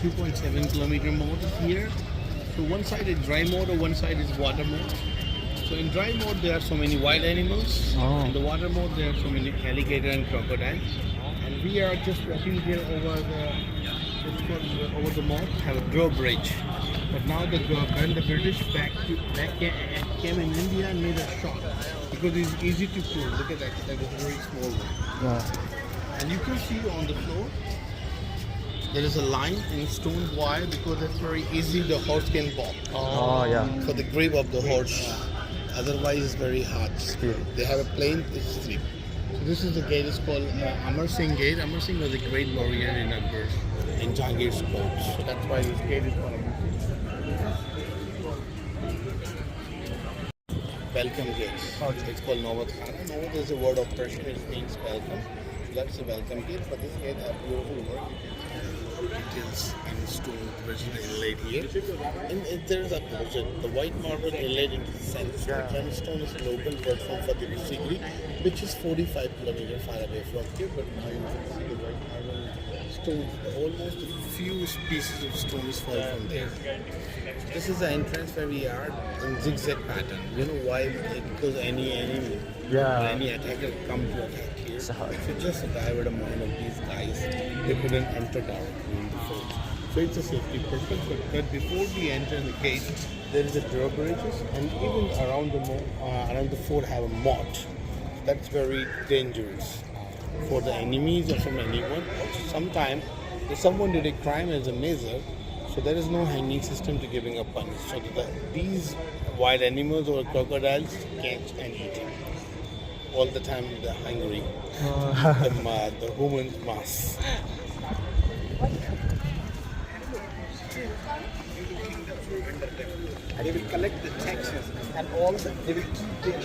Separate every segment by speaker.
Speaker 1: 2.7 kilometer mode here. So one side is dry mode or one side is water mode. So in dry mode there are so many wild animals. In the water mode there are so many alligator and crocodiles. And we are just walking here over the moat, have a drawbridge. But now when the British came in India and made a shot because it's easy to pull. Look at that, that is a very small one.
Speaker 2: Yeah.
Speaker 1: And you can see on the floor there is a line in stone. Why? Because it's very easy the horse can walk.
Speaker 2: Oh, yeah.
Speaker 1: For the grip of the horse. Otherwise it's very hard. They have a plane to sleep. So this is the gate. It's called Amar Singh Gate. Amar Singh was a great warrior in Akbar, in Jahangir's court. So that's why this gate is called Amar Singh. Welcome gate. It's called Nawat Khana. Nawat is a word of Persian. It means welcome. That's a welcome gate. But this gate has beautiful work. Details and stone version inlaid here. And there is a project. The white marble inlaid into the sandstone. Sandstone is a local word from Fatehpur Sikri, which is 45 kilometers far away from here. But now you can see the white marble stone. Almost a few pieces of stones fall from there. This is the entrance where we are in zigzag pattern. You know why? Because any enemy or any attacker come to attack here. So just to divert the mind of these guys, they couldn't enter directly in the fort. So it's a safety purpose. But before we enter the gate, there is a drawbridges, and even around the fort have a moat. That's very dangerous for the enemies or from anyone. Sometimes if someone did a crime as a measure, so there is no hanging system to giving a punish. So these wild animals or crocodiles catch and eat it. All the time they're hungry. The human mass. They will collect the taxes and all they will keep their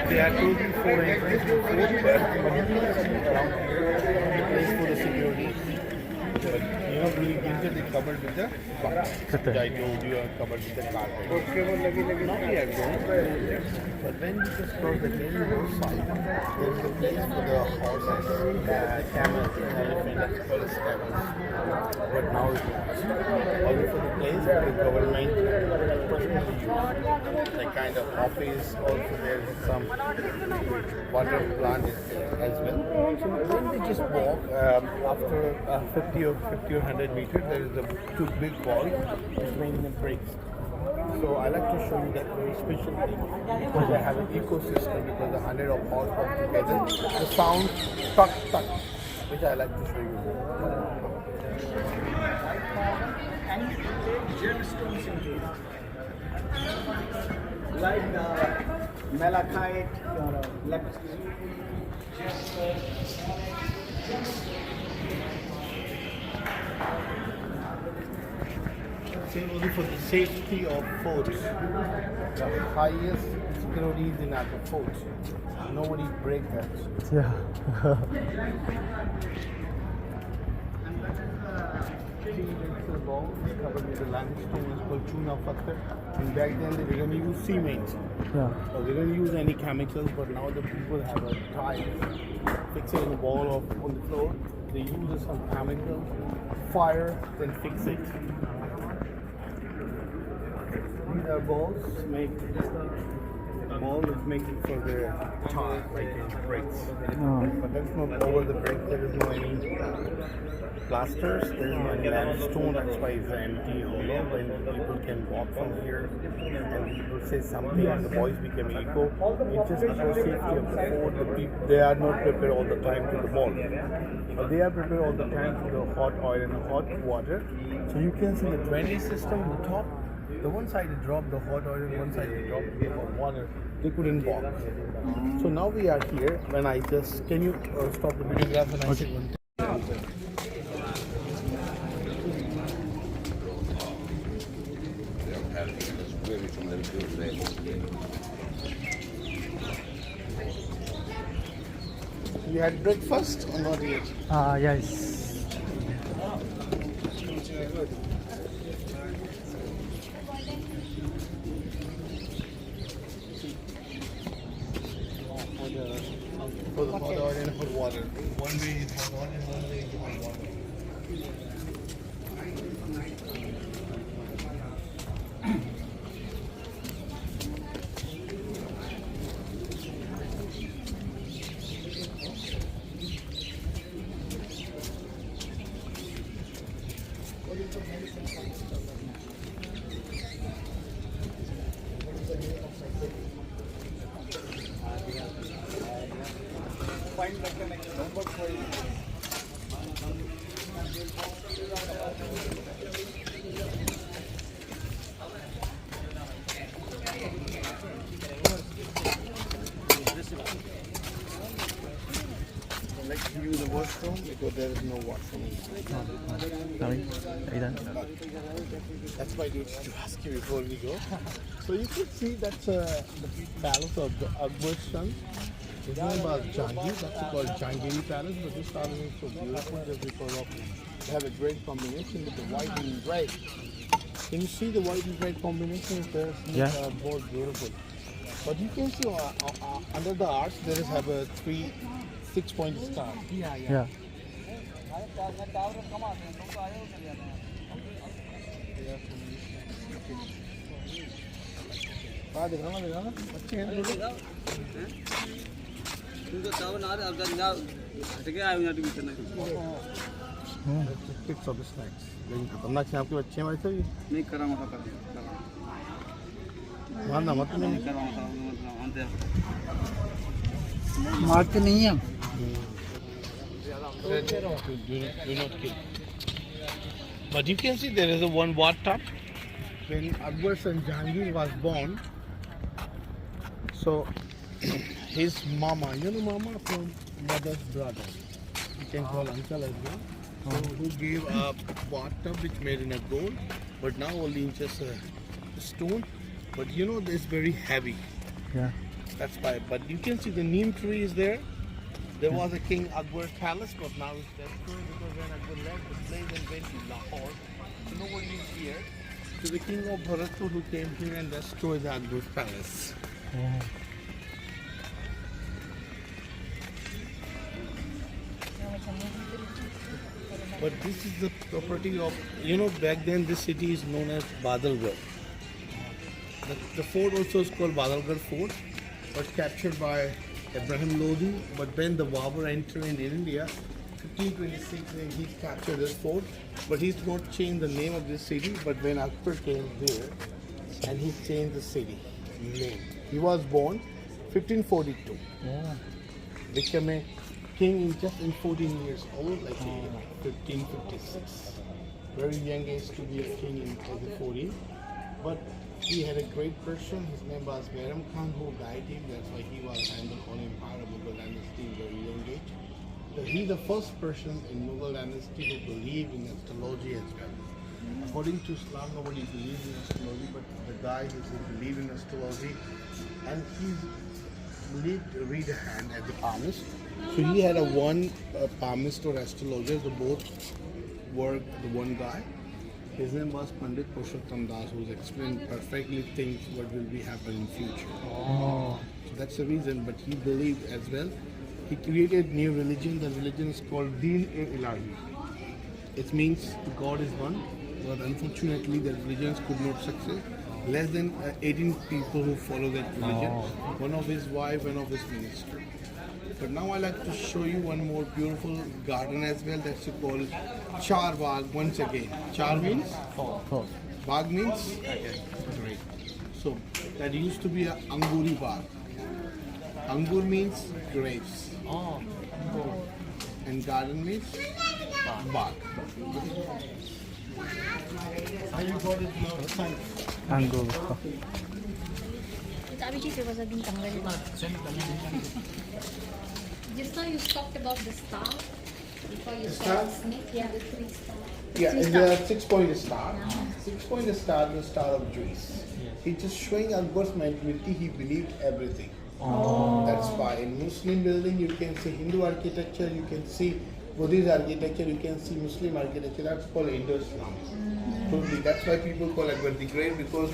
Speaker 1: They are closing 4 entrances, but you can around the place for the security. But you know, during winter they covered with the box. I told you are covered with the carpet. Now we are going, but when you just cross the gate on both sides, there is a place for the horses, camels, elephants, as well as camels. But now it is only for the place where the government personally use, like kind of office. Also there is some water plant is there as well. So when they just walk after 50 or 100 meters, there is a two big wall which made in bricks. So I like to show you that very special thing because they have an ecosystem because the 100 of horse walk together. The sound tuck tuck, which I like to show you. And gemstones in like malachite or lapis only for the safety of forts. The highest security is in Agra Fort. Nobody break that.
Speaker 2: Yeah.
Speaker 1: The ball is covered with the limestone is called Chuna Pathar. And back then they didn't use cement.
Speaker 2: Yeah.
Speaker 1: So they didn't use any chemicals, but now the people have a tile fix it in the wall on the floor. They use some chemical, fire, then fix it. balls make ball is making for the tar, like in bricks. But that's not over the brick. There is no any plasters. There is no any limestone. That's why it's empty. Hollow. When people can walk from here and people say something, and the boys become eco. It's just for safety of the fort. The people they are not prepared all the time to the ball, but they are prepared all the time to the hot oil and the hot water. So you can see the drainage system on the top. The one side they dropped the hot oil, and one side they dropped the hot water. They couldn't walk. So now we are here. When I just can you stop the videograph when I say one thing? You had breakfast or not yet?
Speaker 2: Yes.
Speaker 1: For the hot oil and hot water. One way is hot oil and one way is hot water. Let's view the washroom because there is no washroom inside. That's why I need to ask you before we go. So you can see that's the palace of the Akbar's son. His name was Jahangir. That's called Jahangiri Palace. But this palace is so beautiful just because of they have a great combination with the white and red. Can you see the white and red combination? It's both beautiful. But you can see under the arch there is have a 6-point star.
Speaker 2: Yeah.
Speaker 1: Pics of the snacks. खतरनाक से आपके बच्चे हैं वैसे ही
Speaker 3: नहीं करा मत कर
Speaker 1: मारना मत नहीं
Speaker 2: मारते नहीं हैं.
Speaker 1: do not kill. But you can see there is a one bathtub. When Akbar's son Jahangir was born, so his mama, you know mama from mother's brother, you can call uncle as well, so who gave a bathtub which made in a gold, but now only in just a stone. But you know it's very heavy.
Speaker 2: Yeah.
Speaker 1: That's why. But you can see the neem tree is there. There was a King Akbar's palace, but now it's destroyed because when Akbar left the place and went to Lahore, so nobody is here. So the king of Bharatpur who came here and destroyed the Akbar's palace. But this is the property of, you know, back then this city is known as Badalgarh. The fort also is called Badalgarh Fort, was captured by Ibrahim Lodi, but when the Babur entered in India, 1526, when he captured this fort, but he's not changed the name of this city, but when Akbar came there, and he changed the city name. He was born 1542. Became a king in 14 years old, like 1556. Very young age to be a king in 14. But he had a great person. His name was Behram Khan, who guided him. That's why he was handled on Empire of Mughal Dynasty in very young age. So he's the first person in Mughal Dynasty who believed in astrology as well. According to Islam, nobody believes in astrology, but the guy who believed in astrology, and he believed to read a hand as a palmist. So he had a one palmist or astrologer. The both were the one guy. His name was Pandit Purushottam Das, who's explained perfectly things what will be happening in future. So that's the reason. But he believed as well. He created new religion. The religion is called Deen-e-Ilahi. It means God is one. But unfortunately, the religions could not succeed. less than 18 people who follow that religion. One of his wife, one of his minister. But now I like to show you one more beautiful garden as well. That's called Char Bagh once again. Char means?
Speaker 2: Four.
Speaker 1: Bagh means? Okay, great. So that used to be a Anguri Bagh. Angur means grapes.
Speaker 2: Oh.
Speaker 1: And garden means? Bagh. How you got it now?
Speaker 2: Angle.
Speaker 3: Just now you talked about the star before you
Speaker 1: Star?
Speaker 3: said snake. Yeah, the three stars.
Speaker 1: Yeah,
Speaker 3: Three
Speaker 1: it's
Speaker 3: stars.
Speaker 1: a 6-point star. 6-point star, the star of Greece. He's just showing Akbar's mentality. He believed everything. That's why in Muslim building you can see Hindu architecture, you can see Buddhist architecture, you can see Muslim architecture. That's called Indo-Islam. Totally. That's why people call Akbar the Great, because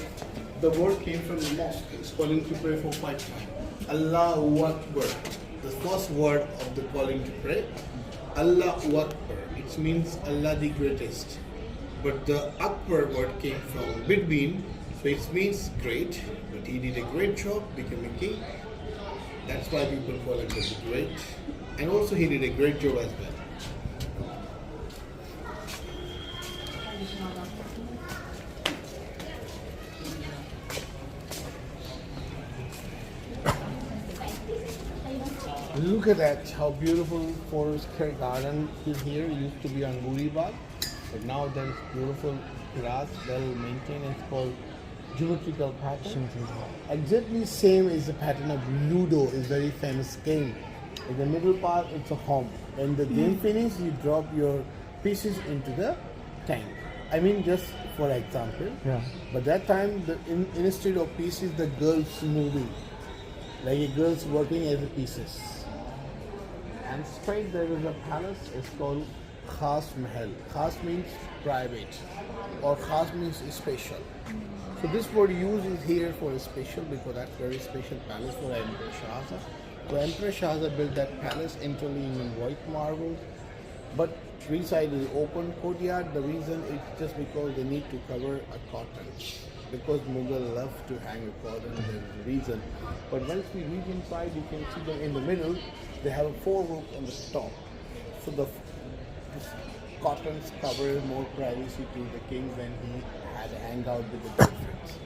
Speaker 1: the word came from the mosque. It's calling to pray for 5 times. Allahu Akbar. The first word of the calling to pray. Allahu Akbar. It means Allah the greatest. But the Akbar word came from between, so it means great. But he did a great job, became a king. That's why people call him the great. And also he did a great job as well. Look at that, how beautiful forest garden is here. It used to be Anguri Bagh, but now there is beautiful grass, well maintained. It's called geometrical pattern. Exactly same is the pattern of Ludo, is very famous game. In the middle part, it's a home. When the game finishes, you drop your pieces into the tank. I mean, just for example.
Speaker 2: Yeah.
Speaker 1: But that time, instead of pieces, the girls moving, like a girls working as a pieces. And straight there is a palace. It's called Khas Mahal. Khas means private, or Khas means special. So this word used is here for special, because that's very special palace for Emperor Shah Jahan. So Emperor Shah Jahan built that palace entirely in white marble, but three sides is open courtyard. The reason is just because they need to cover a cotton, because Mughal love to hang a cotton. There's a reason. But once we reach inside, you can see them in the middle. They have a 4 roof on the top. So the cottons cover more privacy to the king when he had a hangout with the girlfriends.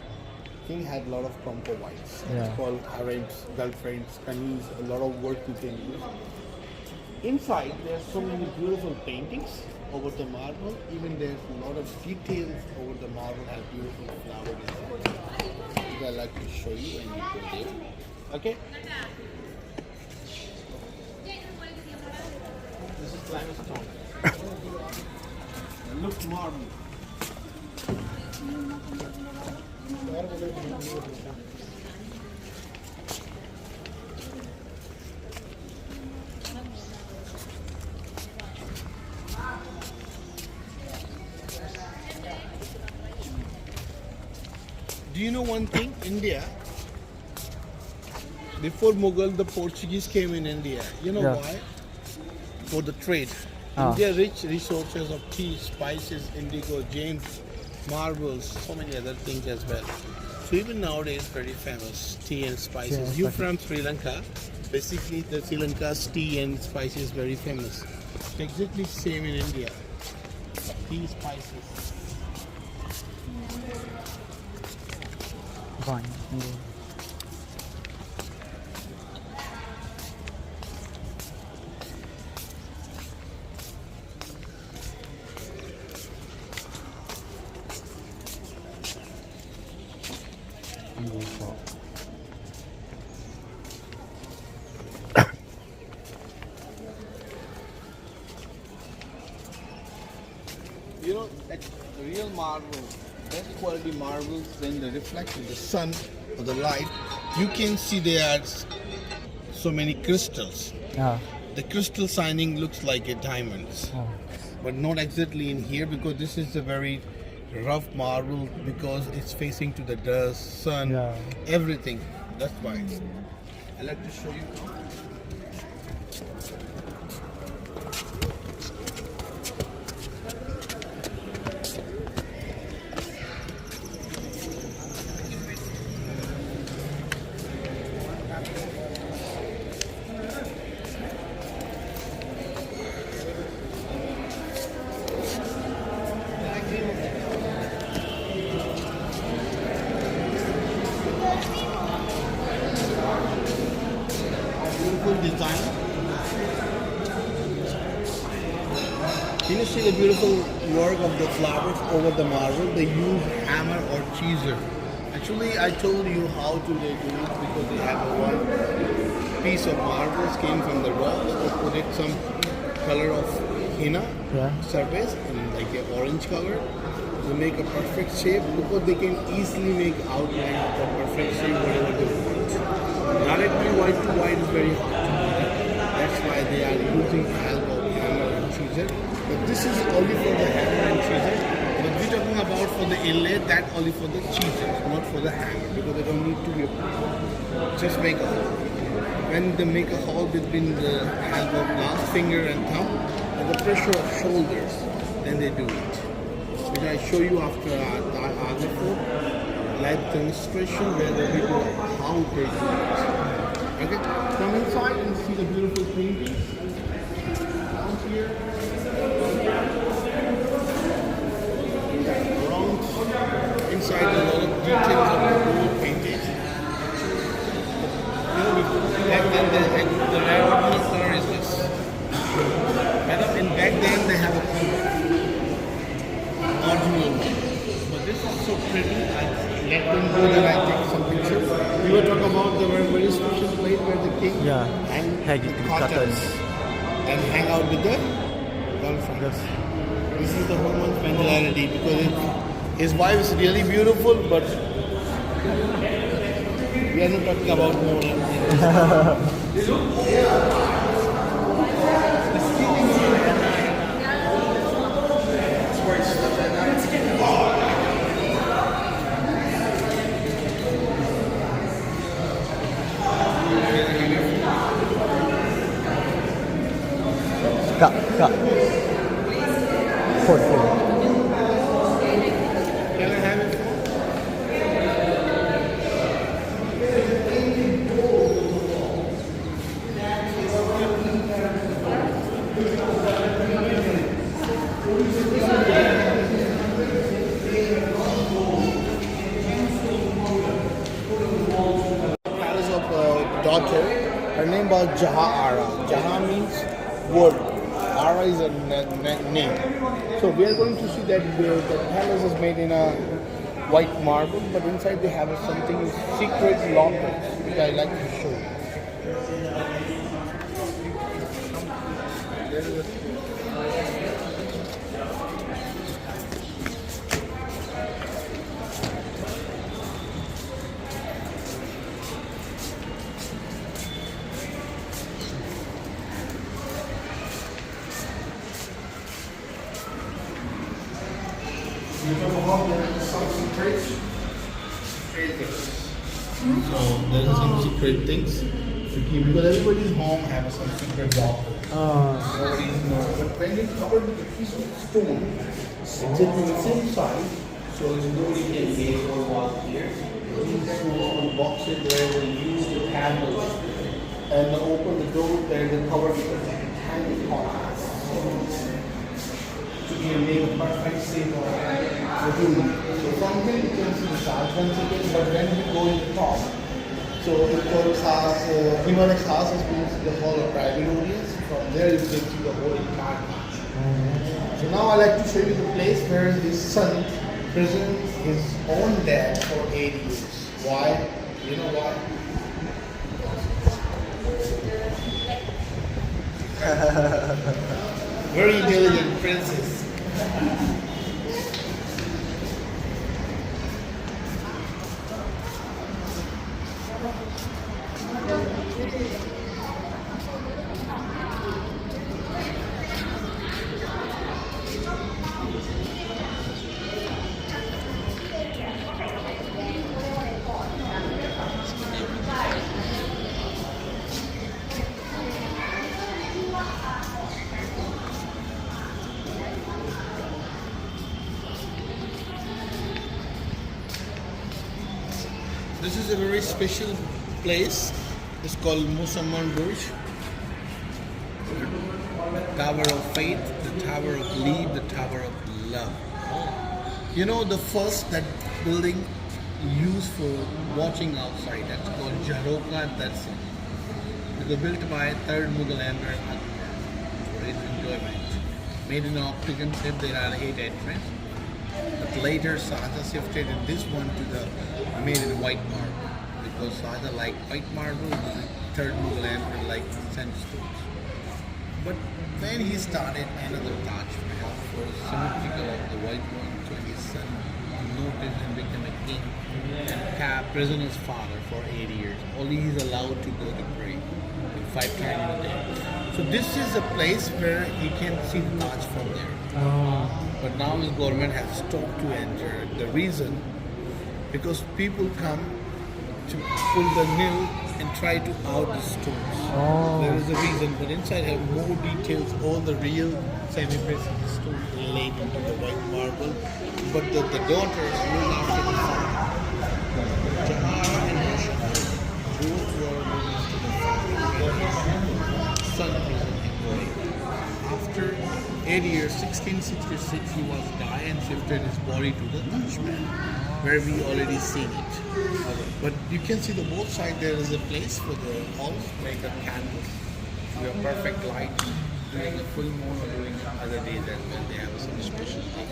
Speaker 1: King had a lot of compo wives. It's called harems, girlfriends, kanis, a lot of work you can use. Inside, there are so many beautiful paintings over the marble. Even there's a lot of details over the marble, have beautiful flower designs. I'd like to show you when you go there. Okay? This is limestone. Look marble. Do you know one thing? India, before Mughal, the Portuguese came in India. You know why? For the trade. India rich resources of tea, spices, indigo, gems, marbles, so many other things as well. So even nowadays, very famous tea and spices. You from Sri Lanka, basically the Sri Lanka's tea and spices is very famous. It's exactly same in India. Tea, spices.
Speaker 2: Fine.
Speaker 1: You know, like real marble, best quality marbles, when they reflect in the sun or the light, you can see there are so many crystals. The crystal shining looks like a diamonds, but not exactly in here, because this is a very rough marble, because it's facing to the dust, sun, everything. That's why. I'd like to show you. see the beautiful work of the flowers over the marble. They use hammer or chisel. Actually, I told you how do they do it because they have one piece of marbles came from the rocks. They put it some color of henna surface and like an orange color. They make a perfect shape because they can easily make outline of the perfect shape whatever they want. Directly white to white is very hard to do that. That's why they are using the help of hammer and chisel. But this is only for the hammer and chisel. But we're talking about for the inlay, that only for the chisel, not for the hammer, because they don't need to be just make a hole. When they make a hole between the help of last finger and thumb and the pressure of shoulders, then they do it. Which I show you after the Agra Fort, live demonstration where they do how they do it. Okay, come inside and see the beautiful paintings. Down here. Around inside a lot of details of the gold paintings. You know, back then the rare original color is this. And back then they have a color. Original one. But this is so pretty. I let them go that I take some pictures. We were talking about the very special place where the king hang the curtains and hang out with the girlfriends. This is the woman's mentality because his wife is really beautiful, but we are not talking about more than
Speaker 2: Kak. Fort.
Speaker 1: Can I have it? Palace of daughter. Her name was Jaha. Jaha means word. Ara is a name. So we are going to see that the palace is made in a white marble, but inside they have something secret lockers, which I like to show you. You talk about some secret things. So there are some secret things to keep because everybody's home has some secret locker. Nobody's know. But when it's covered with a piece of stone, it's in the same size, so nobody can gaze or walk here. These will box it where they use the handles and open the door there, the cover because they can hang it on. To make a perfect shape of the room. So from here you can see the Shah Jahan ticket, but when you go in the top, so it goes as Himalaya Khas means the whole of private audience. From there you can see the whole entire Taj. So now I like to show you the place where his son imprisoned his own dad for 8 years. Why? You know why? Very intelligent princess. This is a very special place. It's called Musamman Burj. Tower of Faith, the Tower of Belief, the Tower of Love. You know the first that building used for watching outside, that's called Jaroka Darsan. It was built by 3rd Mughal Emperor Akbar for his enjoyment. made in an octagon shape. There are 8 entrances. But later Shah Jahan shifted in this one to the made in white marble because Shah Jahan liked white marble, the third Mughal emperor liked sandstones. But when he started another Taj Mahal for symmetrical of the white one, so his son noticed and became a king and kept prison his father for 8 years. Only he is allowed to go to pray 5 times a day. So this is a place where he can see the Taj from there. But now his government has stopped to enter. The reason, because people come to pull the nail and try to out the stones. There is a reason, but inside have more details, all the real semi-precious stones laid into the white marble. But the daughters look after the father. Jamara and Roshana, both were moving to the father. Son present him going. After 8 years, 1666, he was died and shifted his body to the Taj Mahal, where we already seen it. But you can see the both sides. There is a place for the halls, make a candle, to a perfect light during the full moon or during other days as well. They have some special thing.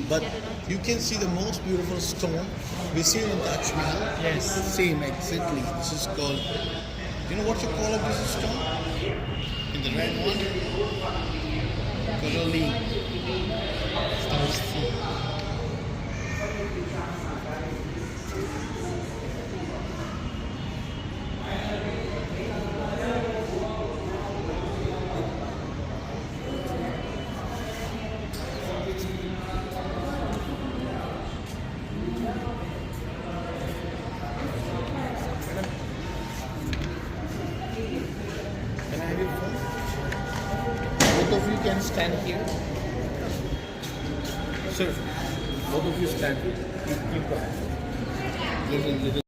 Speaker 1: But you can see the most beautiful stone we see in Taj Mahal. Yes, same exactly. This is called. You know what you call it? This stone in the red one. Karoli. Can I have your phone? Both of you can stand here. Sir, both of you stand. Keep quiet. Little